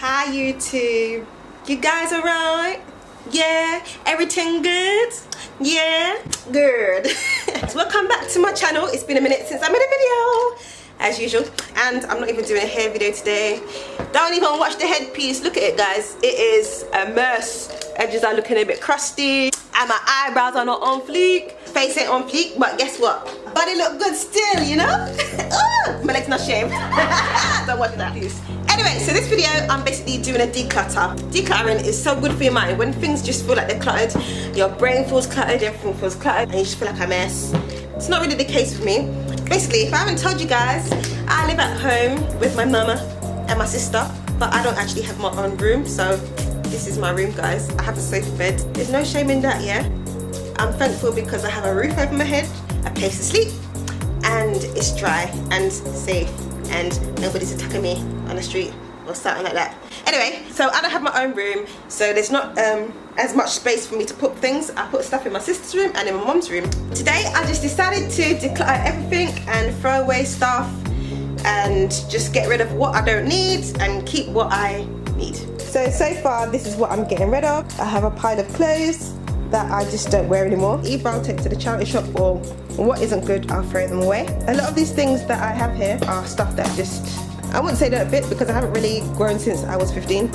Hi YouTube. You guys alright? Yeah? Everything good? Yeah? Good. Welcome back to my channel. It's been a minute since I made a video, as usual, and I'm not even doing a hair video today. Don't even watch the headpiece. Look at it, guys. It is a mess. Edges are looking a bit crusty, and my eyebrows are not on fleek. Face ain't on fleek, but guess what? Body look good still, you know? Oh, my leg's not shaved. Don't watch that, please. Anyway, so this video, I'm basically doing a declutter. Decluttering is so good for your mind. When things just feel like they're cluttered, your brain feels cluttered, everything feels cluttered, and you just feel like a mess. It's not really the case with me. Basically, if I haven't told you guys, I live at home with my mama and my sister, but I don't actually have my own room, so this is my room, guys. I have a sofa bed. There's no shame in that, yeah? I'm thankful because I have a roof over my head, a place to sleep, and it's dry and safe, and nobody's attacking me on the street or something like that. Anyway, so I don't have my own room, so there's not as much space for me to put things. I put stuff in my sister's room and in my mom's room. Today I just decided to declutter everything and throw away stuff and just get rid of what I don't need and keep what I need. So far this is what I'm getting rid of. I have a pile of clothes that I just don't wear anymore. Either I'll take to the charity shop, or what isn't good, I'll throw them away. A lot of these things that I have here are stuff that just, I wouldn't say don't fit because I haven't really grown since I was 15.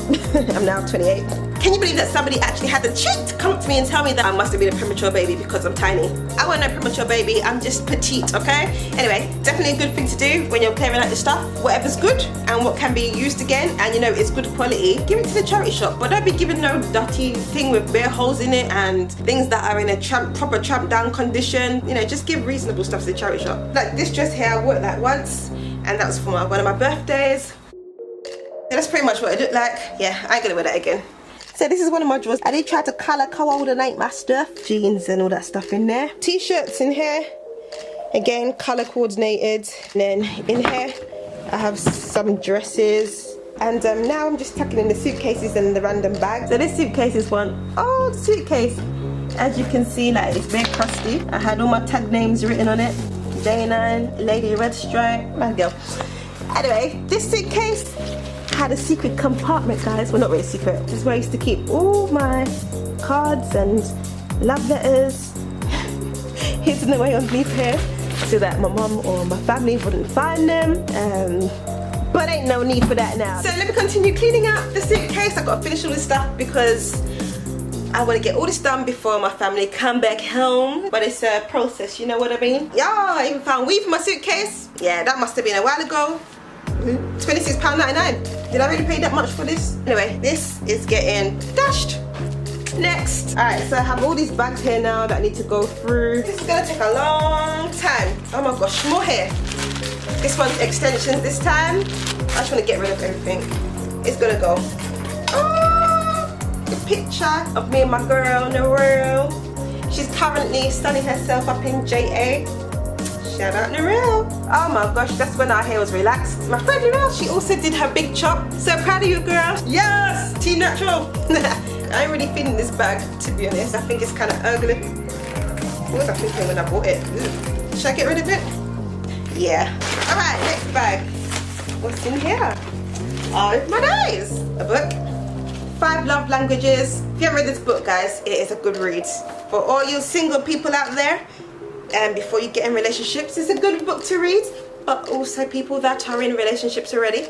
I'm now 28. Can you believe that somebody actually had the cheek to come up to me and tell me that I must have been a premature baby because I'm tiny? I wasn't a premature baby, I'm just petite, okay? Anyway, definitely a good thing to do when you're clearing out your stuff. Whatever's good and what can be used again and you know it's good quality, give it to the charity shop. But don't be giving no dirty thing with bare holes in it and things that are in a proper tramp down condition. You know, just give reasonable stuff to the charity shop. Like this dress here, I wore it like once, and that was for one of my birthdays. So that's pretty much what it looked like. Yeah, I ain't gonna wear that again. So this is one of my drawers. I did try to colour coordinate my stuff. Jeans and all that stuff in there. T-shirts in here. Again, colour coordinated. And then in here, I have some dresses. And now I'm just tucking in the suitcases and the random bags. So this suitcase is one old suitcase. As you can see, like it's very crusty. I had all my tag names written on it. Day9, Lady Red Stripe, my girl. Anyway, this suitcase had a secret compartment, guys. Well, not really secret. This is where I used to keep all my cards and love letters hidden away underneath here so that my mum or my family wouldn't find them. But ain't no need for that now. So let me continue cleaning out the suitcase. I've got to finish all this stuff because I want to get all this done before my family come back home. But it's a process, you know what I mean? Yeah, I even found weave in my suitcase. Yeah, that must have been a while ago. £26.99. Did I really pay that much for this? Anyway, this is getting dashed. Next. Alright, so I have all these bags here now that I need to go through. This is gonna take a long time. Oh my gosh, more hair. This one's extensions this time. I just want to get rid of everything. It's gonna go. Oh, the picture of me and my girl, Narelle. She's currently sunning herself up in JA. Shout out Narelle. Oh my gosh, that's when our hair was relaxed. My friend Narelle, she also did her big chop. So proud of you, girl. Yes, Team Natural. I ain't really feeling this bag, to be honest. I think it's kind of ugly. What was I thinking when I bought it? Should I get rid of it? Yeah. All right, next bag. What's in here? Oh my days. A book. 5 Love Languages. If you haven't read this book, guys, it is a good read. For all you single people out there, and before you get in relationships, it's a good book to read. But also people that are in relationships already,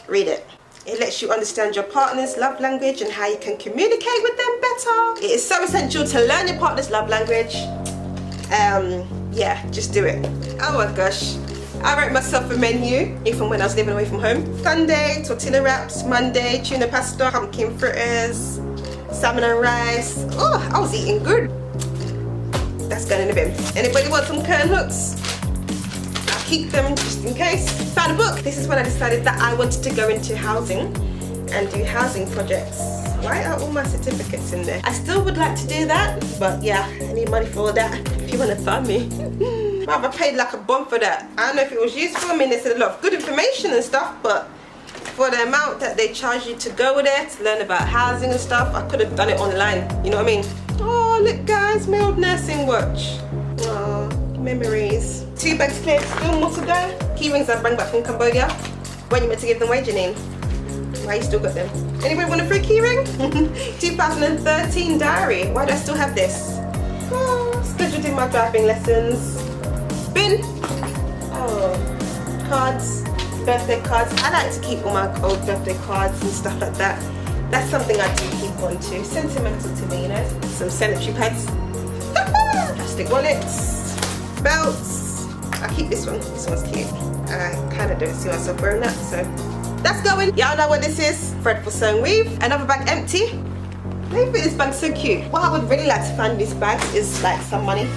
read it. It lets you understand your partner's love language and how you can communicate with them better. It is so essential to learn your partner's love language. Yeah, just do it. Oh my gosh. I wrote myself a menu, even when I was living away from home. Sunday, tortilla wraps. Monday, tuna pasta, pumpkin fritters, salmon and rice. Oh, I was eating good. That's going in the bin. Anybody want some curl hooks? I'll keep them just in case. Found a book. This is when I decided that I wanted to go into housing and do housing projects. Why are all my certificates in there? I still would like to do that, but yeah, I need money for all that. If you want to fund me. I paid like a bomb for that. I don't know if it was useful. I mean, there's a lot of good information and stuff, but for the amount that they charge you to go there to learn about housing and stuff, I could have done it online. You know what I mean? Oh, look guys, my old nursing watch. Oh, memories. 2 bags cleared, still more to go. Key rings I bring back from Cambodia. When you meant to give them away, Janine? Why you still got them? Anybody want a free keyring? 2013 diary. Why do I still have this? Oh, scheduled in my driving lessons. Bin. Oh, cards, birthday cards. I like to keep all my old birthday cards and stuff like that. That's something I do keep on to. Sentimental to me, you know. Some sanitary pads. Plastic wallets. Belts. I keep this one. This one's cute. I kind of don't see myself wearing that, so that's going. Y'all know what this is. Threadful sewing weave. Another bag empty. Maybe this bag's so cute. What I would really like to find in this bag is like some money.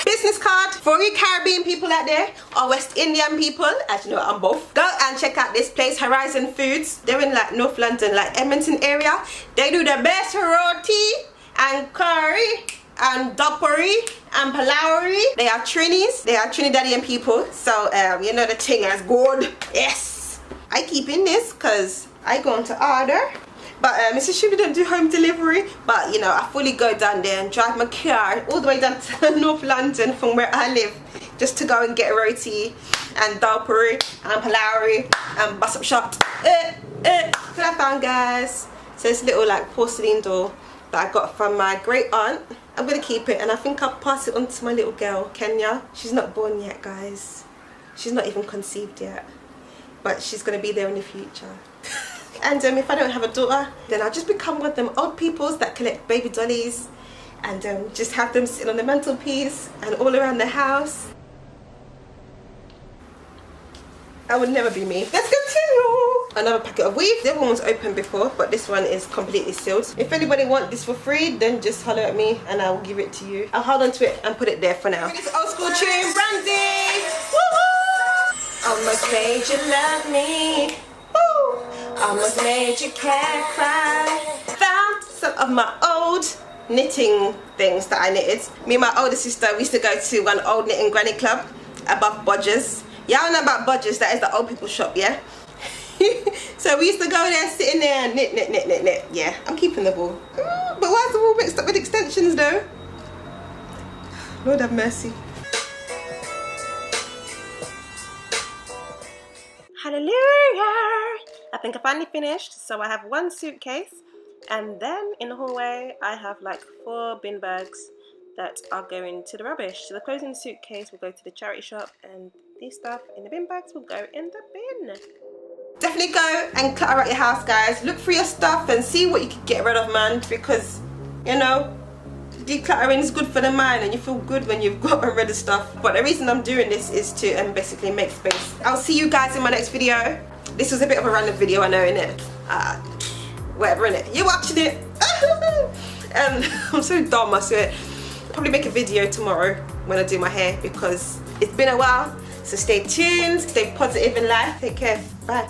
Business card for you Caribbean people out there or West Indian people, as you know I'm both. Go and check out this place, Horizon Foods. They're in like North London, like Edmonton area. They do the best roti and curry and doppery and palauri. They are Trinis. They are Trinidadian people. So you know the thing is good. Yes. I keep in this because I go on to order. But Mrs. Shirley don't do home delivery. But you know, I fully go down there and drive my car all the way down to North London from where I live, just to go and get roti and doppery and palauri and bus up shop. So I found, guys. So this little like porcelain doll that I got from my great aunt. I'm gonna keep it, and I think I'll pass it on to my little girl, Kenya. She's not born yet, guys. She's not even conceived yet, but she's gonna be there in the future. And if I don't have a daughter, then I'll just become one of them old peoples that collect baby dollies and just have them sitting on the mantelpiece and all around the house. That would never be me. Let's continue. Another packet of weave. The other one was open before, but this one is completely sealed. If anybody wants this for free, then just holler at me and I will give it to you. I'll hold on to it and put it there for now. This old school tune, Brandy. Woo-hoo! Almost made you love me. Woo! Almost made you can't cry. Found some of my old knitting things that I knitted. Me and my older sister, we used to go to one old knitting granny club above Bodgers. Y'all know about Bodgers, that is the old people shop, yeah? So we used to go there, sitting there and knit. Yeah, I'm keeping the ball. But why is the ball mixed up with extensions though? Lord have mercy. Hallelujah! I think I finally finished. So I have one suitcase, and then in the hallway I have like 4 bin bags that are going to the rubbish. So the clothes in the suitcase will go to the charity shop, and these stuff in the bin bags will go in the bin. Definitely go and clutter out your house, guys. Look through your stuff and see what you can get rid of, man, because you know decluttering is good for the mind and you feel good when you've got rid of stuff. But the reason I'm doing this is to basically make space. I'll see you guys in my next video. This was a bit of a random video, I know, innit? Whatever, innit? You're watching it. I'm so dumb, I swear. I'll probably make a video tomorrow when I do my hair because it's been a while. So stay tuned, stay positive in life. Take care. Bye.